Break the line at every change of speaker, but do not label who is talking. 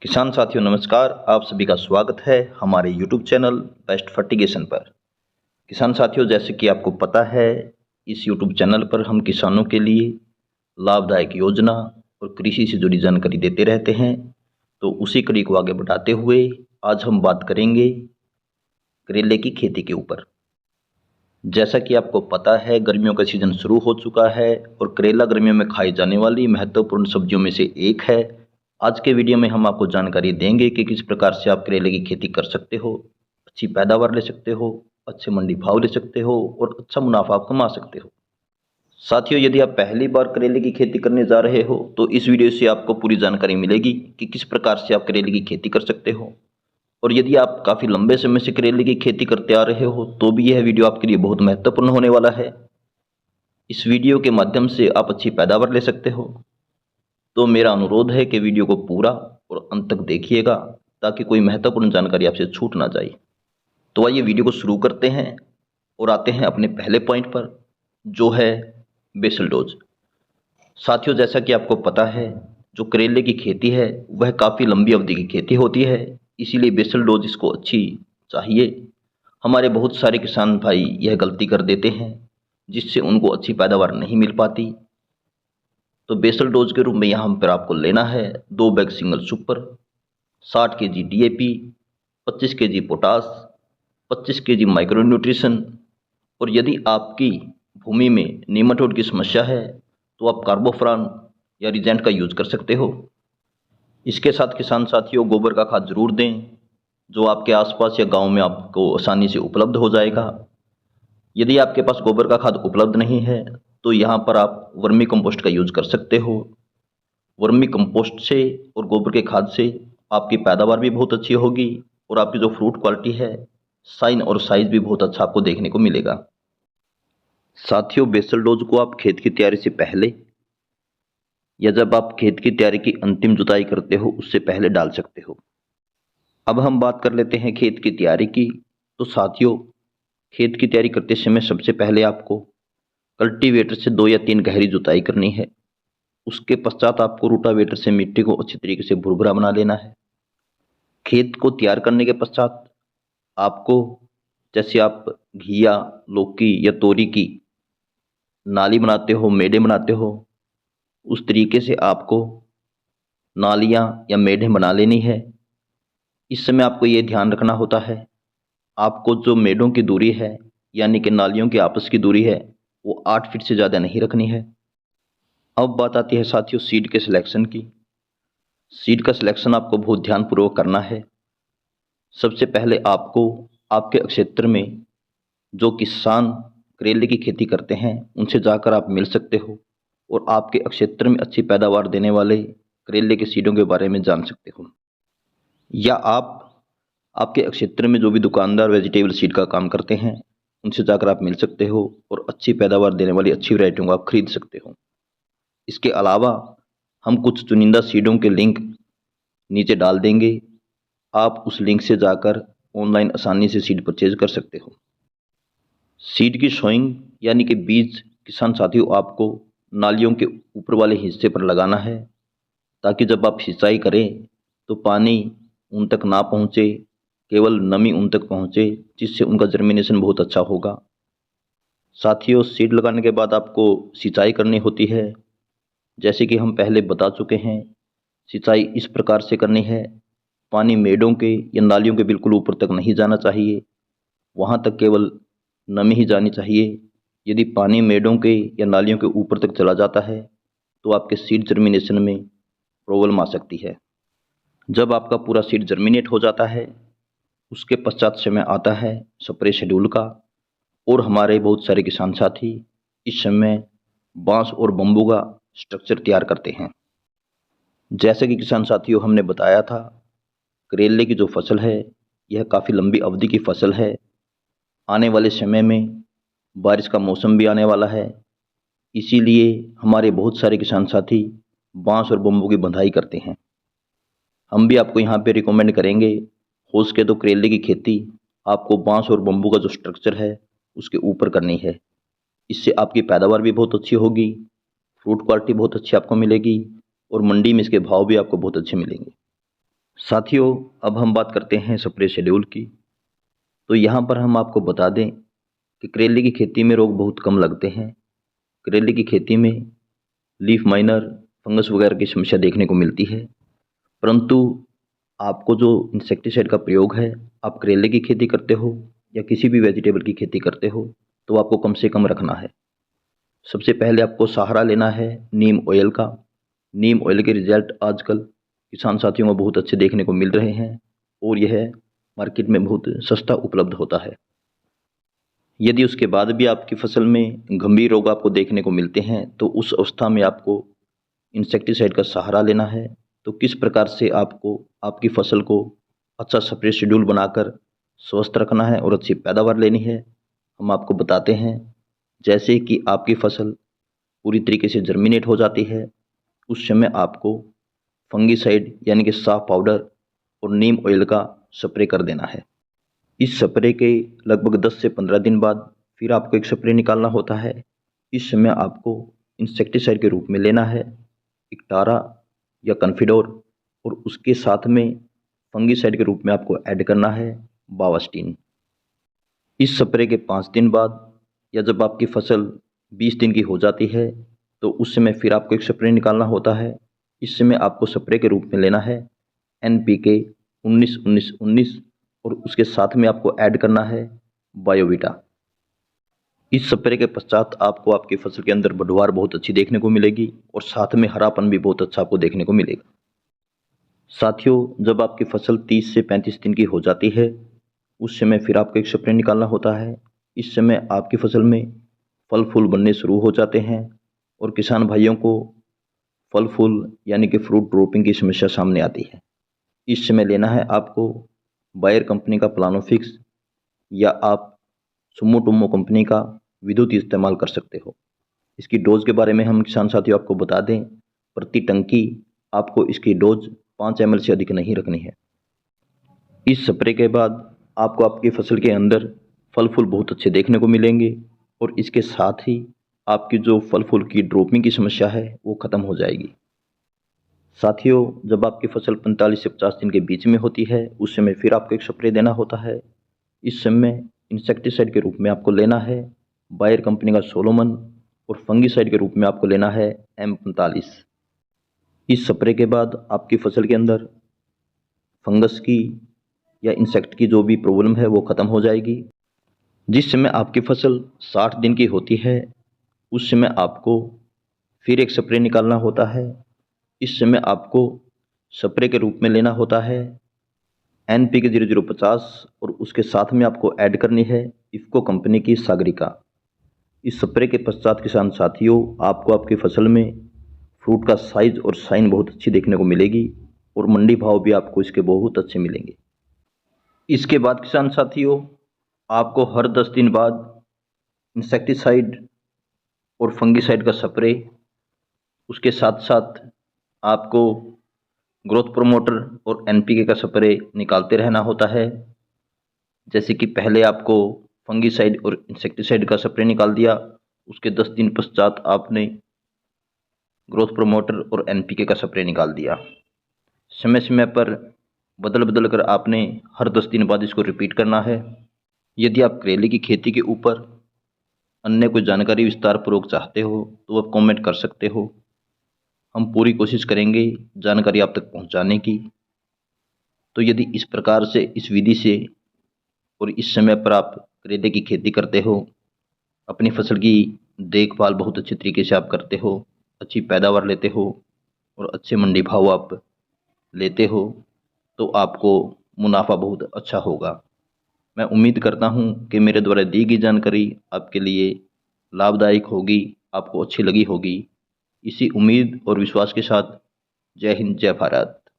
किसान साथियों नमस्कार। आप सभी का स्वागत है हमारे YouTube चैनल बेस्ट फर्टिगेशन पर। किसान साथियों, जैसे कि आपको पता है, इस YouTube चैनल पर हम किसानों के लिए लाभदायक योजना और कृषि से जुड़ी जानकारी देते रहते हैं। तो उसी कड़ी को आगे बढ़ाते हुए आज हम बात करेंगे करेले की खेती के ऊपर। जैसा कि आपको पता है, गर्मियों का सीजन शुरू हो चुका है और करेला गर्मियों में खाई जाने वाली महत्वपूर्ण सब्जियों में से एक है। आज के वीडियो में हम आपको जानकारी देंगे कि किस प्रकार से आप करेले की खेती कर सकते हो, अच्छी पैदावार ले सकते हो, अच्छे मंडी भाव ले सकते हो और अच्छा मुनाफा आप कमा सकते हो। साथियों, यदि आप पहली बार करेले की खेती करने जा रहे हो तो इस वीडियो से आपको पूरी जानकारी मिलेगी कि किस प्रकार से आप करेले की खेती कर सकते हो। और यदि आप काफ़ी लंबे समय से करेले की खेती करते आ रहे हो तो भी यह वीडियो आपके लिए बहुत महत्वपूर्ण होने वाला है। इस वीडियो के माध्यम से आप अच्छी पैदावार ले सकते हो। तो मेरा अनुरोध है कि वीडियो को पूरा और अंत तक देखिएगा ताकि कोई महत्वपूर्ण जानकारी आपसे छूट ना जाए। तो आइए वीडियो को शुरू करते हैं और आते हैं अपने पहले पॉइंट पर, जो है बेसल डोज। साथियों, जैसा कि आपको पता है, जो करेले की खेती है वह काफ़ी लंबी अवधि की खेती होती है, इसीलिए बेसल डोज इसको अच्छी चाहिए। हमारे बहुत सारे किसान भाई यह गलती कर देते हैं जिससे उनको अच्छी पैदावार नहीं मिल पाती। तो बेसल डोज के रूप में यहाँ पर आपको लेना है 2 bag single super, 60 KG DAP, 25 KG potash, 25 KG micro nutrition. और यदि आपकी भूमि में नीमाटोड की समस्या है तो आप कार्बोफ्रान या रिजेंट का यूज कर सकते हो। इसके साथ किसान साथियों, गोबर का खाद जरूर दें, जो आपके आसपास या गांव में आपको आसानी से उपलब्ध हो जाएगा। यदि आपके पास गोबर का खाद उपलब्ध नहीं है तो यहाँ पर आप वर्मी कंपोस्ट का यूज कर सकते हो। वर्मी कंपोस्ट से और गोबर के खाद से आपकी पैदावार भी बहुत अच्छी होगी और आपकी जो फ्रूट क्वालिटी है, साइन और साइज भी बहुत अच्छा आपको देखने को मिलेगा। साथियों, बेसल डोज को आप खेत की तैयारी से पहले या जब आप खेत की तैयारी की अंतिम जुताई करते हो उससे पहले डाल सकते हो। अब हम बात कर लेते हैं खेत की तैयारी की। तो साथियों, खेत की तैयारी करते समय सबसे पहले आपको कल्टीवेटर से 2 या 3 गहरी जुताई करनी है। उसके पश्चात आपको रोटावेटर से मिट्टी को अच्छी तरीके से भुरभुरा बना लेना है। खेत को तैयार करने के पश्चात आपको, जैसे आप घिया, लौकी या तोरी की नाली बनाते हो, मेढ़े बनाते हो, उस तरीके से आपको नालियां या मेढ़े बना लेनी है। इस समय आपको ये ध्यान रखना होता है, आपको जो मेढ़ों की दूरी है यानी कि नालियों की आपस की दूरी है वो 8 फीट से ज़्यादा नहीं रखनी है। अब बात आती है साथियों सीड के सिलेक्शन की। सीड का सिलेक्शन आपको बहुत ध्यानपूर्वक करना है। सबसे पहले आपको आपके क्षेत्र में जो किसान करेले की खेती करते हैं उनसे जाकर आप मिल सकते हो और आपके क्षेत्र में अच्छी पैदावार देने वाले करेले के सीडों के बारे में जान सकते हो। या आप आपके क्षेत्र में जो भी दुकानदार वेजिटेबल सीड का काम करते हैं उनसे जाकर आप मिल सकते हो और अच्छी पैदावार देने वाली अच्छी वैरायटियों को आप खरीद सकते हो। इसके अलावा हम कुछ चुनिंदा सीडों के लिंक नीचे डाल देंगे, आप उस लिंक से जाकर ऑनलाइन आसानी से सीड परचेज कर सकते हो। सीड की सोइंग यानी कि बीज किसान साथियों आपको नालियों के ऊपर वाले हिस्से पर लगाना है, ताकि जब आप सिंचाई करें तो पानी उन तक ना पहुँचे, केवल नमी उन तक पहुँचे, जिससे उनका जर्मिनेशन बहुत अच्छा होगा। साथियों, सीड लगाने के बाद आपको सिंचाई करनी होती है। जैसे कि हम पहले बता चुके हैं, सिंचाई इस प्रकार से करनी है, पानी मेढ़ों के या नालियों के बिल्कुल ऊपर तक नहीं जाना चाहिए, वहाँ तक केवल नमी ही जानी चाहिए। यदि पानी मेढ़ों के या नालियों के ऊपर तक चला जाता है तो आपके सीड जर्मिनेशन में प्रॉब्लम आ सकती है। जब आपका पूरा सीड जर्मिनेट हो जाता है उसके पश्चात समय आता है स्प्रे शेड्यूल का। और हमारे बहुत सारे किसान साथी इस समय बांस और बम्बू का स्ट्रक्चर तैयार करते हैं। जैसे कि किसान साथियों हमने बताया था, करेले की जो फसल है यह काफ़ी लंबी अवधि की फसल है। आने वाले समय में बारिश का मौसम भी आने वाला है, इसीलिए हमारे बहुत सारे किसान साथी बांस और बम्बू की बंधाई करते हैं। हम भी आपको यहाँ पे रिकमेंड करेंगे, हो सके तो करेले की खेती आपको बांस और बम्बू का जो स्ट्रक्चर है उसके ऊपर करनी है। इससे आपकी पैदावार भी बहुत अच्छी होगी, फ्रूट क्वालिटी बहुत अच्छी आपको मिलेगी और मंडी में इसके भाव भी आपको बहुत अच्छे मिलेंगे। साथियों, अब हम बात करते हैं स्प्रे शेड्यूल की। तो यहाँ पर हम आपको बता दें कि करेले की खेती में रोग बहुत कम लगते हैं। करेले की खेती में लीफ माइनर, फंगस वगैरह की समस्या देखने को मिलती है, परंतु आपको जो इंसेक्टिसाइड का प्रयोग है, आप करेले की खेती करते हो या किसी भी वेजिटेबल की खेती करते हो, तो आपको कम से कम रखना है। सबसे पहले आपको सहारा लेना है नीम ऑयल का। नीम ऑयल के रिजल्ट आजकल किसान साथियों को बहुत अच्छे देखने को मिल रहे हैं और यह मार्केट में बहुत सस्ता उपलब्ध होता है। यदि उसके बाद भी आपकी फसल में गंभीर रोग आपको देखने को मिलते हैं, तो उस अवस्था में आपको इंसेक्टिसाइड का सहारा लेना है। तो किस प्रकार से आपको आपकी फसल को अच्छा स्प्रे शेड्यूल बनाकर स्वस्थ रखना है और अच्छी पैदावार लेनी है, हम आपको बताते हैं। जैसे कि आपकी फसल पूरी तरीके से जर्मिनेट हो जाती है, उस समय आपको फंगीसाइड यानी कि साफ पाउडर और नीम ऑयल का स्प्रे कर देना है। इस स्प्रे के लगभग 10 से 15 दिन बाद फिर आपको एक स्प्रे निकालना होता है। इस समय आपको इंसेक्टिसाइड के रूप में लेना है इक्टारा या कन्फिडोर, और उसके साथ में फंगीसाइड के रूप में आपको ऐड करना है बावास्टीन। इस स्प्रे के 5 दिन बाद या जब आपकी फसल 20 दिन की हो जाती है, तो उस समय फिर आपको एक स्प्रे निकालना होता है। इस समय आपको स्प्रे के रूप में लेना है NPK 19-19-19 और उसके साथ में आपको ऐड करना है बायोवीटा। इस स्प्रे के पश्चात आपको आपकी फसल के अंदर बढ़वार बहुत अच्छी देखने को मिलेगी और साथ में हरापन भी बहुत अच्छा आपको देखने को मिलेगा। साथियों, जब आपकी फसल 30 से 35 दिन की हो जाती है, उस समय फिर आपको एक स्प्रे निकालना होता है। इस समय आपकी फसल में फल फूल बनने शुरू हो जाते हैं और किसान भाइयों को फल फूल यानी कि फ्रूट ड्रॉपिंग की समस्या सामने आती है। इस समय लेना है आपको बायर कंपनी का प्लानोफिक्स या आप सुमोटोमो कंपनी का विद्युत इस्तेमाल कर सकते हो। इसकी डोज के बारे में हम किसान साथियों आपको बता दें, प्रति टंकी आपको इसकी डोज 5 ml से अधिक नहीं रखनी है। इस स्प्रे के बाद आपको आपकी फसल के अंदर फल फूल बहुत अच्छे देखने को मिलेंगे और इसके साथ ही आपकी जो फल फूल की ड्रॉपिंग की समस्या है वो ख़त्म हो जाएगी। साथियों, जब आपकी फसल 45 से 50 दिन के बीच में होती है, उस समय फिर आपको एक स्प्रे देना होता है। इस समय इंसेक्टिसाइड के रूप में आपको लेना है बायर कंपनी का सोलोमन और फंगीसाइड के रूप में आपको लेना है M45। इस स्प्रे के बाद आपकी फसल के अंदर फंगस की या इंसेक्ट की जो भी प्रॉब्लम है वो ख़त्म हो जाएगी। जिस समय आपकी फसल 60 दिन की होती है, उस समय आपको फिर एक स्प्रे निकालना होता है। इस समय आपको स्प्रे के रूप में लेना होता है NPK 0050 और उसके साथ में आपको ऐड करनी है इफ़को कंपनी की सागरिका। इस स्प्रे के पश्चात किसान साथियों, आपको आपकी फसल में फ्रूट का साइज और शाइन बहुत अच्छी देखने को मिलेगी और मंडी भाव भी आपको इसके बहुत अच्छे मिलेंगे। इसके बाद किसान साथियों, आपको हर 10 दिन बाद इंसेक्टिसाइड और फंगीसाइड का स्प्रे, उसके साथ साथ आपको ग्रोथ प्रमोटर और NPK का स्प्रे निकालते रहना होता है। जैसे कि पहले आपको फंगीसाइड और इंसेक्टिसाइड का स्प्रे निकाल दिया, उसके 10 दिन पश्चात आपने ग्रोथ प्रमोटर और NPK का स्प्रे निकाल दिया। समय समय पर बदल बदल कर आपने हर 10 दिन बाद इसको रिपीट करना है। यदि आप करेले की खेती के ऊपर अन्य कोई जानकारी विस्तार पूर्वक चाहते हो तो आप कमेंट कर सकते हो। हम पूरी कोशिश करेंगे जानकारी आप तक पहुंचाने की। तो यदि इस प्रकार से इस विधि से और इस समय पर आप करेले की खेती करते हो, अपनी फसल की देखभाल बहुत अच्छी तरीके से आप करते हो, अच्छी पैदावार लेते हो और अच्छे मंडी भाव आप लेते हो, तो आपको मुनाफा बहुत अच्छा होगा। मैं उम्मीद करता हूं कि मेरे द्वारा दी गई जानकारी आपके लिए लाभदायक होगी, आपको अच्छी लगी होगी। इसी उम्मीद और विश्वास के साथ जय हिंद, जय भारत।